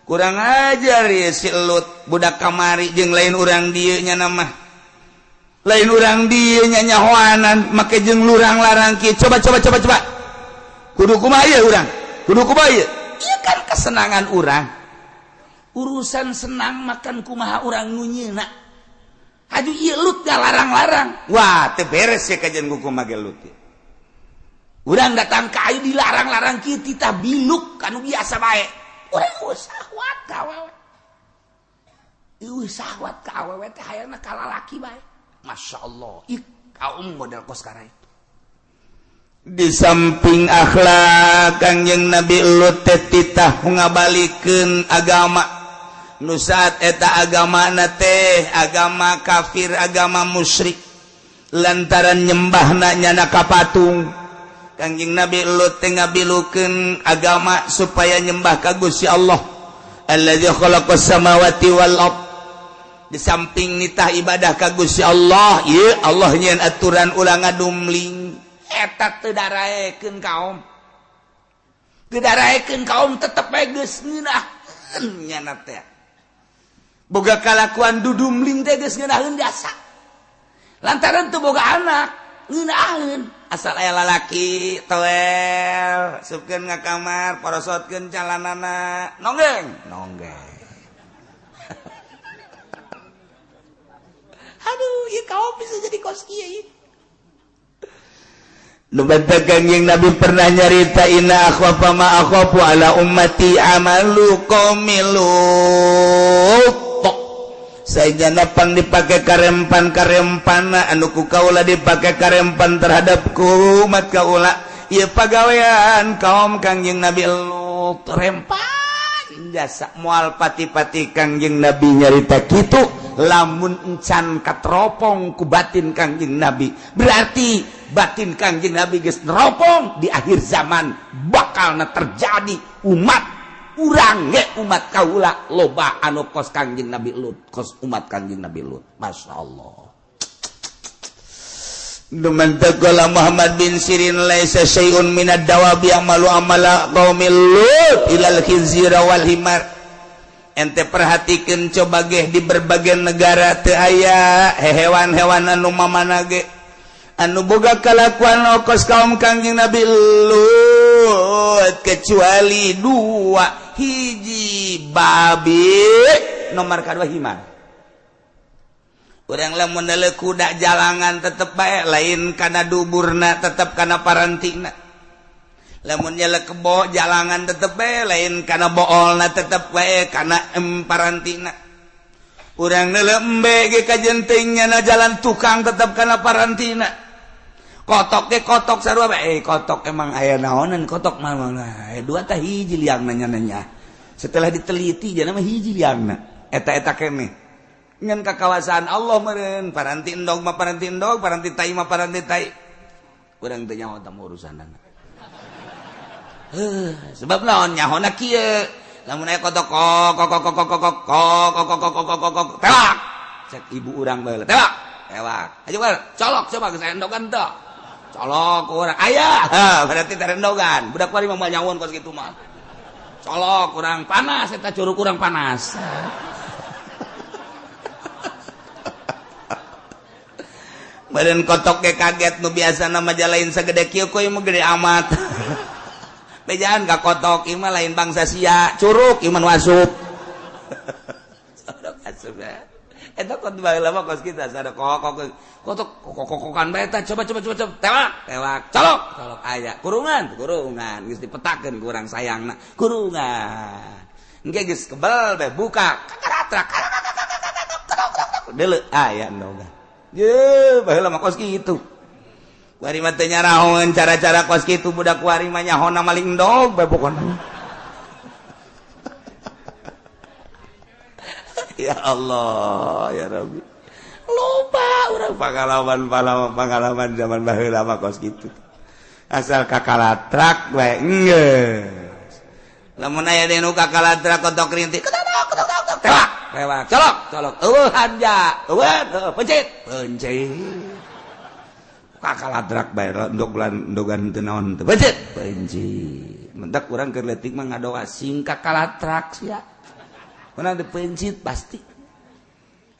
[SPEAKER 2] kurang ajar ieu si Lut budak kamari jeung lain urang dieu nya mah lain urang dieu nya nyahoanan make jeung lurang larang kieu coba kudu kumaha ieu urang kudu kumaha ieu iya kan kesenangan orang urusan senang makan kumaha orang nunyeuna aduh iya Lut gak larang-larang wah teu beres ya kajian hukum mage Lut urang datang ka ieu dilarang-larang kieu tita biluk kanu biasa bae urang syahwat ka awewe syahwat ka awewe teh hayangna ka lalaki bae masyaallah ih kaum model kos karaya di samping akhlak Kangjeng Nabi Lut teh titah ngabalikeun agama nu saat eta agamana teh agama kafir agama musyrik lantaran nyembahna nyana ka patung Kangjeng Nabi Lut teh ngabilukeun agama supaya nyembah ka Gusti Allah alladzi khalaqas samawati wal ard di samping nitah ibadah ka Gusti Allah ieu Allah nyeun aturan ulah ngadumling eta teu daraekeun kaum tetep bae geus ngeunaheun nyana teh boga kalakuan dudumling teh geus ngeunaheun biasa lantaran teu boga anak ngeunaheun asal aya lalaki toel supkeun ka kamar porosotkeun calanana nonggeng aduh ieu kaum bisa jadi kos kieu Lubanta Kangjeng Nabi pernah nyarita inna akhwafa ma akhwafu ala ummati amalu qaumilut saijana pang dipake karempan anu ku kaula dipake karempan terhadap ku umat kaula ieu pagawean kaum Kangjeng Nabi Lut rempan jasa moal pati-pati Kangjeng Nabi nyarita kitu lamun encan katropong ku batin Kangjeng Nabi berarti batin Kangjeng Nabi geus neropong di akhir zaman bakalna terjadi umat urang ge umat kaula loba anu kos Kangjeng Nabi Lut kos umat Kangjeng Nabi Lut masyaallah Dumantakala Muhammad bin Sirin laisa syai'un minad dawabi amalu amala qaumil Lut ilal khinzira wal himar ente perhatikeun coba ge di berbagai negara teu aya hewan-hewan anu mamana ge anu boga kalakuan okos kaum Kangjeng Nabi Lut kecuali dua hiji babi nomor kadua himar urang lamun neuleuh kuda jalangan tetep bae lain kana duburna tetep kana parantina lamun nyeleuh kebo jalangan tetep bae lain kana boolna tetep bae kana parantina urang neuleuh embe ge ka jentingnya na jalan tukang tetep kana parantina kotok ge kotok sarua bae kotok emang aya naonan kotok mah dua tah hiji liangna nanya setelah diteliti jangan mah hiji liangna eta keneh ngan kakawasan Allah meureun paranti endog mah paranti endog paranti tai mah paranti tai urang teu nyaho tah urusanna sebab naon nyahona kieu lamun aya kotok kok tewak cek ibu urang bae tewak aja colok coba geus endogan teu colok urang aya berarti terendogan budak kuari mah nyawon kos kitu mah colok urang panas eta curug urang panas badan kotok ge kaget nu biasa nama jalain sagede kieu koy mah gede amat bejaan ka kotok ieu mah lain bangsa sia curug ieu mah wasup asup ya eta kod baheula mah kos kita sada kotok kokokan bae tah coba tewak colok aya kurungan geus dipetakeun ku urang sayangna kurungan engke geus kebal bae buka kakaratrak deuleu aya endogan ye baheula mah kos kitu kuari mah teu nyarahoeun cara-cara kos kitu budak kuari mah nyahona maling endog bae pokona ya Allah ya Rabbi loba urang pangalaman zaman baheula mah kos kitu asal kakalatrak bae geus
[SPEAKER 1] lamun aya di nu kakaladra kotok rintik tewak colok hanja pencit kakaladrak bae ndogan teu naon teu pencit mentak urang keur leutik mah ngadoa sing kakaladrak sia urang teu pencit pasti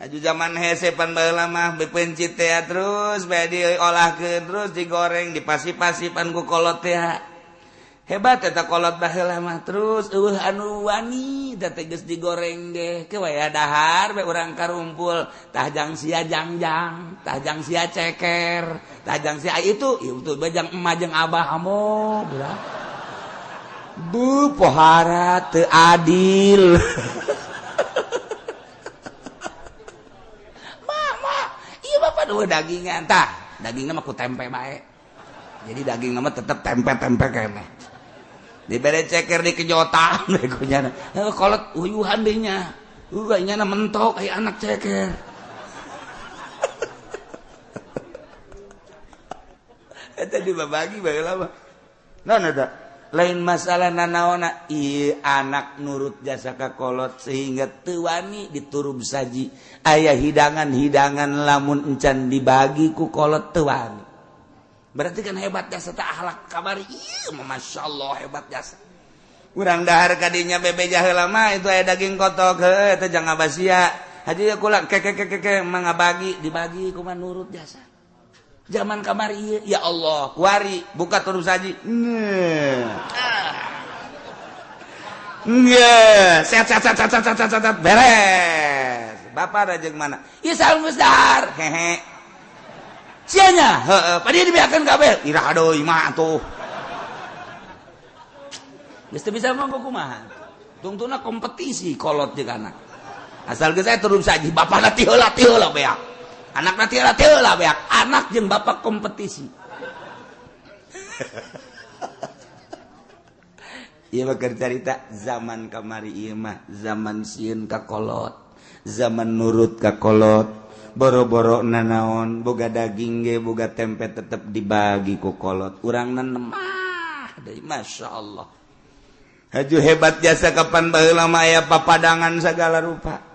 [SPEAKER 1] aju zaman hese pan baheula mah bepencit teh terus bae diolahkeun terus digoreng dipasi-pasi pan ku kolot teh hebat eta kolot baheula mah terus anu wani da teh geus digoreng ge ke waya dahar bae urang karumpul tajang sia jangjang tajang sia ceker tajang sia itu bajang emak jeung abah amo budak bu pohara teu adil Bapak dagingan tah dagingnya mah ku tempe bae jadi daging mah tetep tempe kene dibere ceker di kejotan begonya kolot uyuhan deui nya nya mentok aya anak ceker eta dibabagi baheula mah naon eta lain masalah nanaona ieu anak nurut jasa ka kolot sehingga teu wani diturub saji aya hidangan-hidangan lamun encan dibagi ku kolot teu wani berarti kan hebat jasa teh akhlak kabari ieu masyaallah hebat jasa urang dahar kadinya bebeja heula mah itu aya daging kotok heuh teh jangan basia haji kula keke mangabagi dibagi kumaha nurut jasa zaman kamari ieu ya Allah kuari buka turun saji set beres bapak rajeng mana ieu saung geus dahar hehe sianya heeh padi dibiarkeun kabeh irah deui mah atuh geus teu bisa mangko kumaha tungtuna kompetisi kolot jeung anak asal geus aya turun saji bapana ti heula beak anak nanti lah beak anak jeung bapak kompetisi ieu mah keur carita zaman kamari ieu mah zaman sieun ka kolot zaman nurut ka kolot boro-boro nanaon boga daging ge boga tempe tetep dibagi ku kolot urangna nemah deui masyaallah haju hebat jasa kapan baheula mah aya papadangan sagala rupa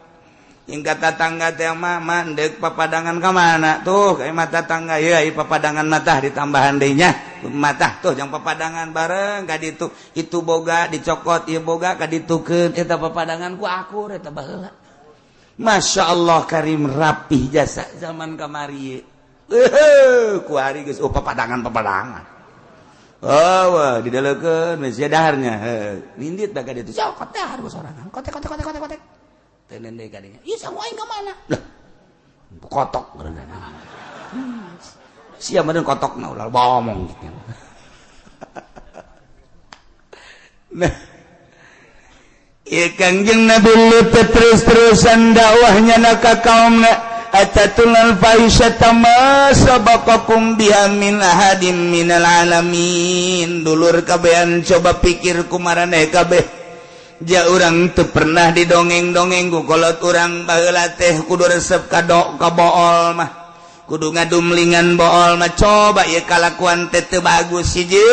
[SPEAKER 1] yang kata tangga teh mah mandek papadangan ka mana tuh kayak mata tangga ya papadangan mata ditambahan deui nya mata tuh jang papadangan bareng ka ditu itu boga dicokot ieu boga ka ditukeun eta papadangan ku akur eta baheula masyaallah karim rapih jasa zaman kamari ku hari geus papadangan wah didalekeun sia daharnya nindit da ka ditu cokot dahar ku sorangan kotek tenen deh kadinya ieu samuaing ka mana lah kotok berenang sia meureun kotokna ulah bomong gitu nah ieu Kangjeng Nabi Lut terus-terusan dakwahnya na ka kaumna atatunal fahisyata ma sabaqakum biha min ahadin minal alamin dulur kabehan coba pikir kumaraneh kabeh ja urang teu pernah didongeng-dongeng ku kolot urang baheula teh kudu resep ka bool mah kudu ngadumlingan bool mah coba ieu kalakuan teh teu bagus hiji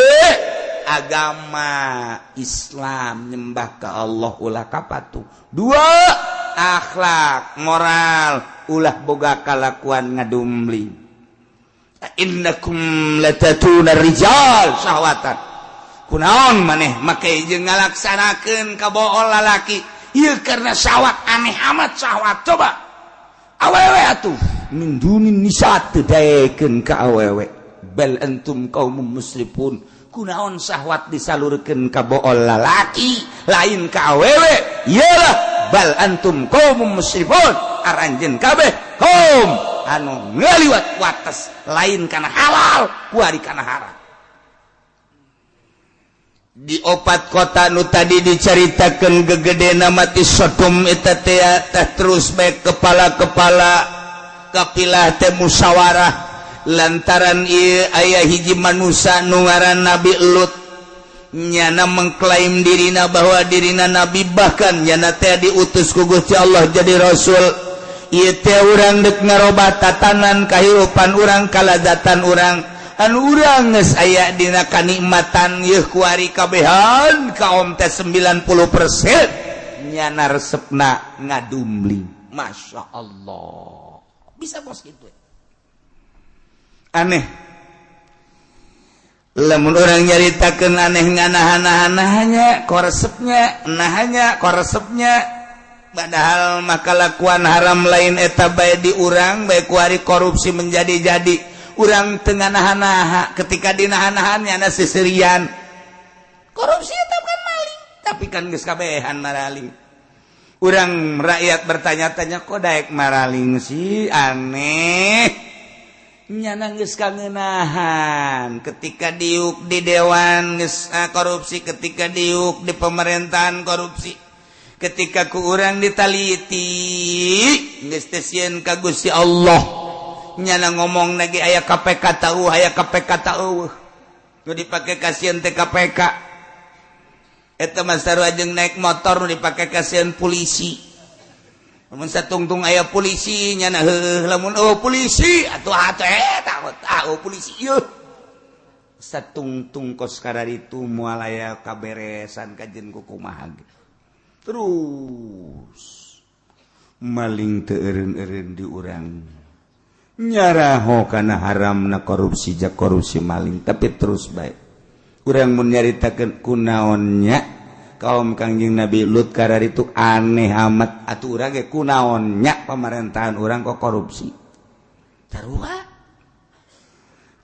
[SPEAKER 1] agama Islam nyembah ka Allah ulah kapatu dua akhlak moral ulah boga kalakuan ngadumling innakum latatuna rijal syahwatan kunaon maneh make jeung ngalaksanakeun ka bool lalaki ieu karena syahwat aneh amat syahwat coba awewe atuh min dunin nisa teu daekeun ka awewe bal antum qaumun musrifun kunaon syahwat disalurkeun ka bool lalaki lain ka awewe iyalah bal antum qaumun musrifun aranjeun kabeh kaum anu ngaliwat wates lain kana halal kuari kana haram di opat kota nu tadi diceritakan gegedena mati Sodom eta teh terus baik kepala-kepala kapilah teh musyawarah lantaran ieu aya hiji manusia nu ngaran Nabi Lut nyana mengklaim dirina bahwa dirina nabi bahkan nyana teh diutus ku Gusti Allah jadi rasul ieu teh urang deuk ngarobat tatanan kahirupan urang kalazatan urang
[SPEAKER 2] urang aya dina kanikmatan yeuh kuari kabehan kaum teh 90% nyana resepna ngadumling. Masya Allah, bisa bos gitu aneh. Lamun orang nyaritakeun aneh nganahan-nahannya koresepnya nahanya koresepnya padahal mah kalakuan haram lain eta bae di urang bae kuari korupsi menjadi-jadi urang teu nganahan-nahan ketika dinahan-nahan nyana sisirian korupsi eta kan maling tapi kan geus kabehan maraling. Urang rakyat bertanya-tanya kok daek maraling sih aneh. Nyana geus kangeunahan ketika diuk di dewan geus korupsi, ketika diuk di pemerintahan korupsi, ketika ku urang ditaliti geus teh sieun ka Gusti Allah nyana ngomong lagi aya KPK tahu aya KPK tahu nu dipake ka sieun teh KPK eta mah sarua jeung naik motor nu dipake ka sieun polisi. Lamun satungtung aya polisi nyana heuh lamun polisi atuh eta polisi ieu satungtung kos kararitu moal aya kaberesan kajen ku kumaha terus maling teu eureun-eureun di urang nyaraho kana haramna korupsi jak korupsi maling tapi terus bae urang mun nyaritakeun kunaonnya kaum Kangjeng Nabi Lut karar itu aneh amat atuh urang ge kunaonnya pemerintahan urang kok korupsi tarua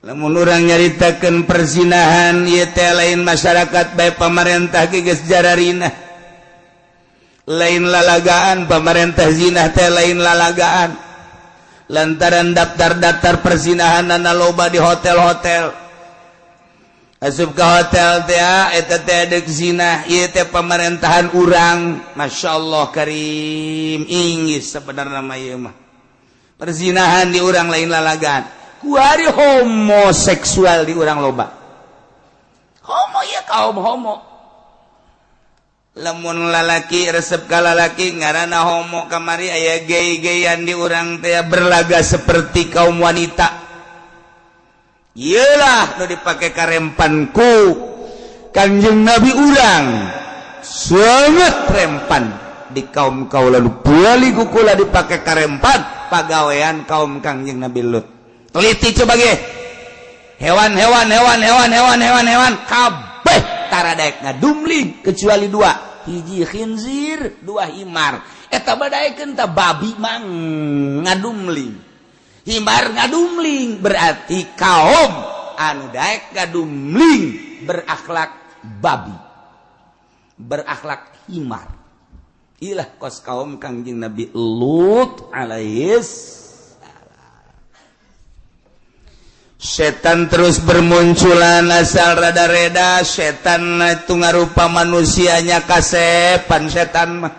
[SPEAKER 2] lamun urang nyaritakeun perzinahan ieu teh lain masyarakat bae pemerintah ge geus jararina lain lalagaan pemerintah zina teh lain lalagaan lantaran daftar-daftar perzinahanna loba di hotel-hotel asup ke hotel teh eta teh deuk zina ieu teh pemerintahan urang. Masya Allah karim inggis sebenarnya mah ieu mah perzinahan di urang lain lalagaan kuari homoseksual di urang loba homo ya kaum homo lamun lalaki resep ka lalaki ngaranna homo kamari aya gay-gayan di urang teh berlaga seperti kaum wanita. Iyalah nu dipake karempanku Kangjeng Nabi urang sangat rempan di kaum kaula nu bali kukula dipake karempan pagawean kaum Kangjeng Nabi Lut. Teliti coba ge. Hewan kabeh tara daek ngadumling kecuali dua. Hiji khinzir, dua himar. Eta badaekeun teh babi mang ngadumling. Himar ngadumling berarti kaum anu daek ngadumling berakhlak babi berakhlak himar. Ilah kos kaum Kangjeng Nabi Lut alaihis. Setan terus bermunculan asal rada-reda. Setan itu ngarupa manusianya kasepan setan mah.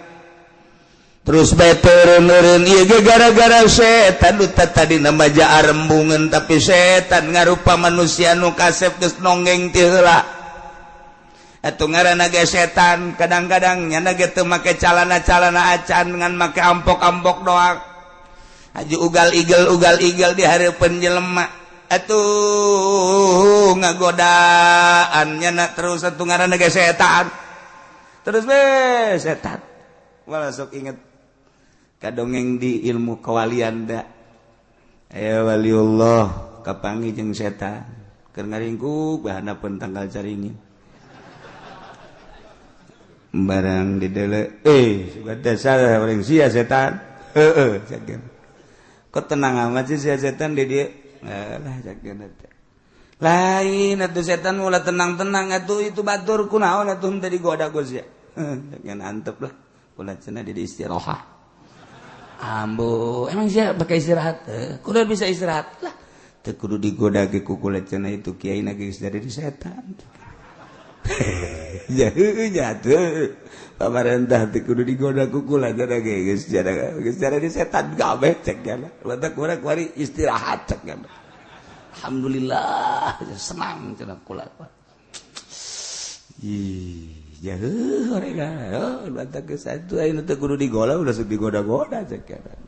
[SPEAKER 2] Terus bae turun-turun ieu ge gara-gara setan lu tadi nama jaar rembungan tapi setan ngarupa manusia nu kasep geus nonggeng ti heula. Atuh ngaranna ge setan kadang-kadang nyana ge teu make calana-calana acan ngan make ampok-ampok doang. Haji ugal-igel di hareupeun jelema. Atuh ngagodaan nyana terus atuh ngaranna ge setan. Terus be setan. Wala sok inget kadongeng di ilmu kewalian da aya waliullah kapanggih jeung setan keur ngaringkuk bahanapeun tanggal caringin barang dideuleu sudah salah orang sia setan heeh cakeun kok tenang amat sih sia setan di dieu lah cakeun teh lain atuh setan ulah tenang-tenang atuh itu batur kunaon atuh teh digoda geus ya cakeun antep lah ulah cenah di istirahat. Ambo, emang siapa pakai istirahat? Kudu bisa istirahat lah. Teu kudu digoda ge ku kulecena itu kiai na geus dari setan. Jatuh. Pamarentah teu kudu digoda ku kulecena ge geus dari setan kabeh cek kana. Lantak urang kuari istirahat cek kana. Alhamdulillah senang cenah kula. Jauh mereka, bantah ke satu, ayo nanti kudu digoda, udah sok digoda-goda sekarang.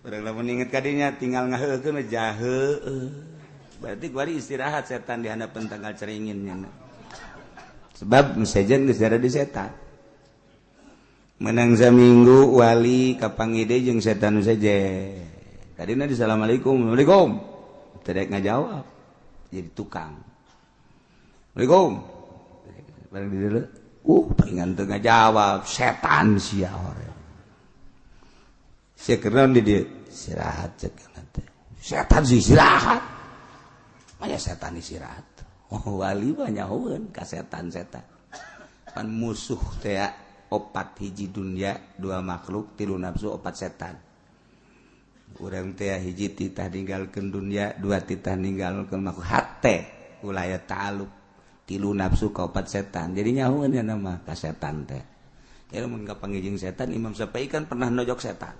[SPEAKER 2] mengingat kadinya tinggal ngahekeun jahe. Berarti kuari istirahat setan di handap tanggal ceringinnya. Sebab sejen geus ada di setan. Menang saminggu wali kapangide jeung setan nu sejen. Kadina assalamualaikum, waalaikum. Teu ngajawab. Jadi tukang. Waalaikum. Bareng di dieu. Pengen teu ngajawab, setan sia hore. Sia keurang di dieu, istirahat cek teh. Setan sih istirahat. Aya setan istirahat. Wali banyak nyahoeun ka setan-setan. Pan musuh teh opat hiji dunya, dua makhluk, tilu nafsu, opat setan. Urang teh hiji titah ninggalkeun dunya, dua titah ninggalkeun makhluk hate, ulah aya ta'alluq. Tilu nafsu ka opat setan. Jadi nyahoeun ya nama ka setan teh. Ya mun kapangijing setan Imam Syafi'i kan pernah nojok setan.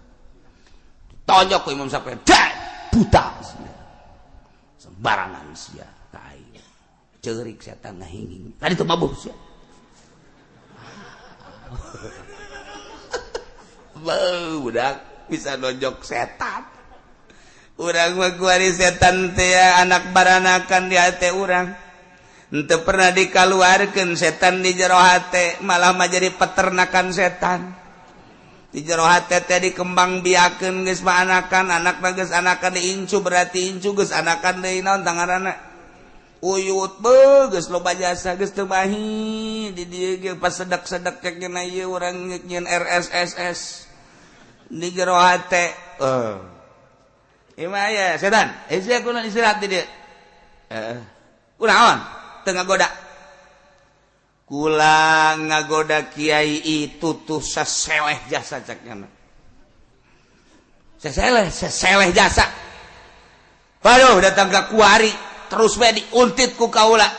[SPEAKER 2] Tojok ku Imam Syafi'i, dah buta sia. Sembarangan sia kai. Ceurik setan ngahinging. Tadi itu mabuk sia. Budak bisa nojok setan. Urang mah kuari setan teh anak baranakan di hate urang. Henteu pernah dikaluarkeun setan di jero hate, malah mah jadi peternakan setan. Di jero hate teh dikembang biakeun geus mah anakan, anakna geus anakan diincu berarti incu geus anakan deui naon tangaranna. Uyut geus loba jasa geus teu bahi di dieu ge pas sedek-sedek cek cenah ieu urang nyeun RSSS. Di jero hate ieu mah aya setan, sia kunaon istirahat di dieu. Kunaon? Tengah goda kula ngagoda kiai itu tuh seseleh jasa caknya seseleh jasa. Waduh datang ke kuari terus we diuntit ku kaula,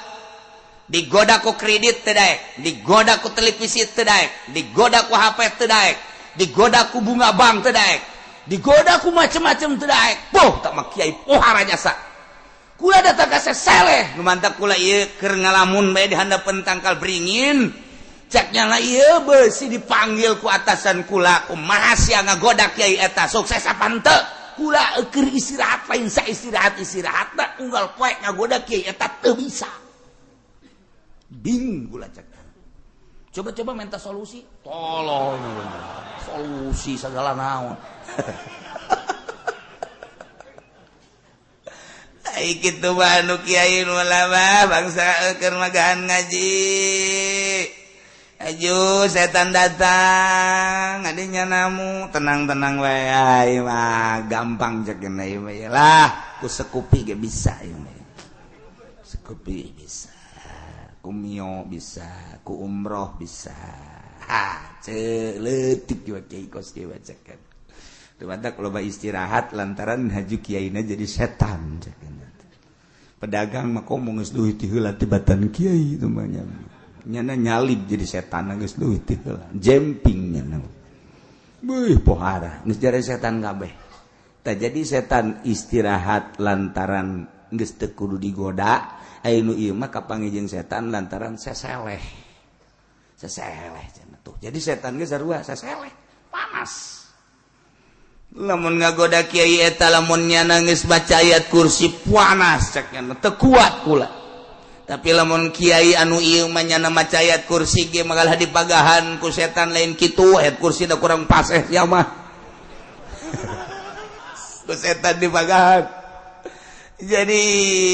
[SPEAKER 2] digoda ku kredit teu daek, digoda ku televisi teu daek, digoda ku HP teu daek, digoda ku bunga bank teu daek, digoda ku macem-macem teu daek. Poh tak mah kiai pohara jasa. Kula datang ka seseleh nu mantap kula ieu keur ngalamun bae di handapeun tangkal beringin. Caknya lah ieu beusi dipanggil ku atasan kula, kumaha sia ngagoda kiai eta sukses apa henteu? Kula keur istirahat lain sa istirahat-istirahatna unggal poe ngagoda kiai eta teu bisa. Bingung kula cak. Coba-coba minta solusi, tolong solusi segala naon. Ai kitu mah anu kiai nu lama bangsa keur magahan ngaji. Aju setan datang, adinya namu tenang-tenang wae ai mah gampang cek na ieu mah lah ku sekupi ge bisa ieu mah. Sekupi bisa, ku mio bisa, ku umroh bisa. Ha, celeutik we kiai kos kieu cekan. Tumadak loba istirahat lantaran haju kiaina jadi setan cekan. Pedagang mah ngomong geus duit ti heula tibatan kiai itu mah nyana nyalib jadi setan geus duit ti heula jemping nyana beuh pohara geus jare setan kabeh. Tah jadi setan istirahat lantaran geus teu kudu digoda, anu ieu mah kapangijing setan lantaran seseleh cenah tuh. Jadi setan geus sarua seseleh panas. Lamun ngagoda kiai eta lamun nyana geus baca ayat kursi panas cekna teu kuat kula. Tapi lamun kiai anu ieu mah nyana maca ayat kursi ge magalah dipagahan ku setan lain kitu, ayat kursi da kurang pas sia mah. Ku setan dipagahan. Jadi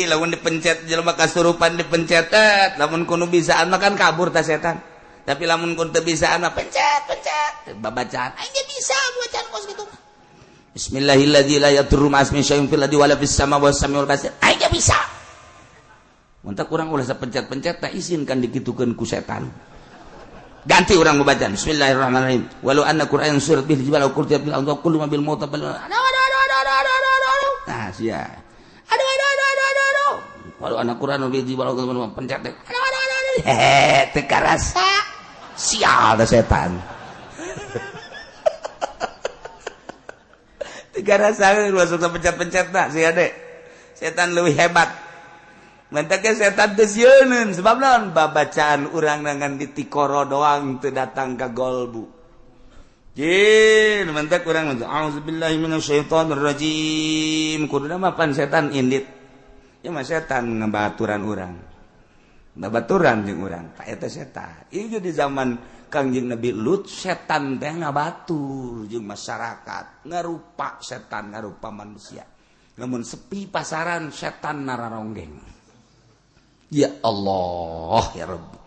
[SPEAKER 2] lamun dipencet jelema kasurupan dipencet lamun kudu bisaan mah kan kabur ta setan. Tapi lamun kudu teu bisaan mah pencet babacaan aing ge bisa bacaan kos kitu mah. Bismillahirrahmanirrahim la yadurru ma'asmi syai'un fil ardi wala fis sama wa samiul basir. Aing bisa. Muntak urang ulah sapencet-pencet tah izinkan dikitukeun ku setan. Ganti urang bacaan Bismillahirrahmanirrahim. Walau anna Qur'an surat bil jibal wa qurtiya bil anwa kullu ma bil maut bal. Nah, sia. Aduh. Walau anna Qur'an bil jibal wa pencet. Aduh. Teu karasa. Sial da setan. Tiga rasa masuk ke pencet-pencet tak si adek setan lebih hebat mentaknya setan tersieun sebab non babacaan urang nangan di tikoro doang teu datang ke golbu jin mantak urang auzubillahi minasyaitonir rajim kuduna mapan setan indit ya mah setan ngabaturan urang babaturan jeung urang ta eta setan ieu di zaman Kangjeng Nabi Lut setan teh ngabatur jeung masyarakat ngarupa setan ngarupa manusia lamun sepi pasaran setan nararonggeng ya Allah ya Rabbi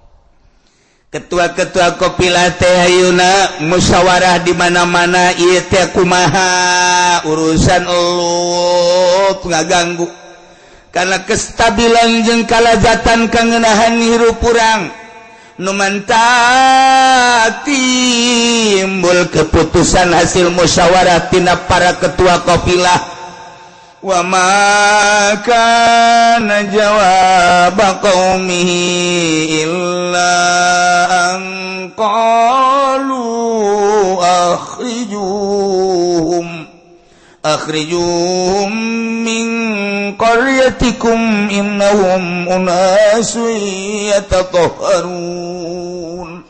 [SPEAKER 2] ketua-ketua kopilah teh ayeuna musyawarah di mana-mana ieu teh kumaha urusan elut ngaganggu karena kestabilan jeung kalazatan kangeunahan hirup urang nu mantap timbul keputusan hasil musyawarah tina para ketua kopilah wa ma kana jawab qaumihi illa an qalu akhrijuhum min qaryatikum innahum unasun yatatahharun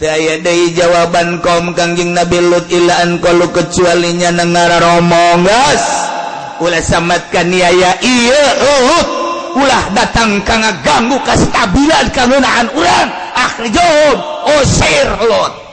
[SPEAKER 2] aya deui jawaban kaum Kangjeng Nabi Lut illa an qalu kecuali nya ngararomong gas ulah samatkan niaya ieu ulah datang ka ngaganggu kastabilan kangeunahan urang akhrijum usir Lut